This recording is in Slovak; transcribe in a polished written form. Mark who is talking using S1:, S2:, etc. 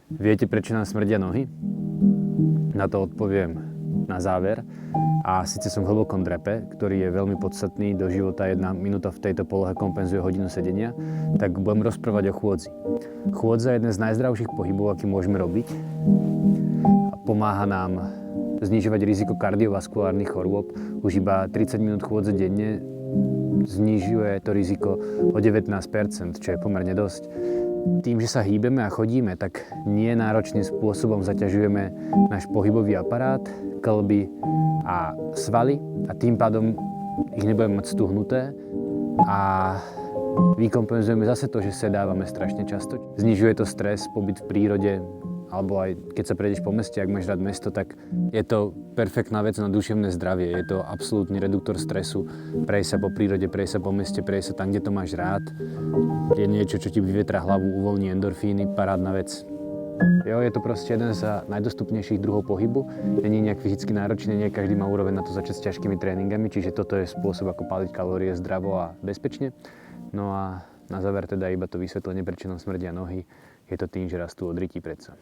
S1: Viete, prečo nám smrdia nohy? Na to odpoviem na záver. A síce som v hlbokom drepe, ktorý je veľmi podstatný do života. 1 minúta v tejto polohe kompenzuje hodinu sedenia, tak budem rozprávať o chôdzi. Chôdza je jeden z najzdravších pohybov, aký môžeme robiť. A pomáha nám znižovať riziko kardiovaskulárnych chorôb. Už iba 30 minút chôdze denne znižuje to riziko o 19%, čo je pomerne dosť. Tým, že sa hýbeme a chodíme, tak nie náročným spôsobom zaťažujeme náš pohybový aparát, kĺby a svaly a tým pádom ich nebudeme mať stuhnuté a vykompenzujeme zase to, že sedávame strašne často. Znižuje to stres, pobyt v prírode, alebo aj keď sa prejdeš po meste, ak máš rád mesto, tak je to perfektná vec na duševné zdravie. Je to absolútny reduktor stresu. Prejsť sa po prírode, prejsť sa po meste, prejsť sa tam, kde to máš rád. Je niečo, čo ti vyvetrá hlavu, uvoľní endorfíny, parádna vec. Jo, je to proste jeden z najdostupnejších druhov pohybu. Není nejak fyzicky náročný, nie každý má úroveň na to začať s ťažkými tréningami, čiže toto je spôsob, ako páliť kalórie zdravo a bezpečne. No a na záver teda iba to vysvetlenie, prečo nám smrdia nohy. Je to tým, že rastú od ryti predsa.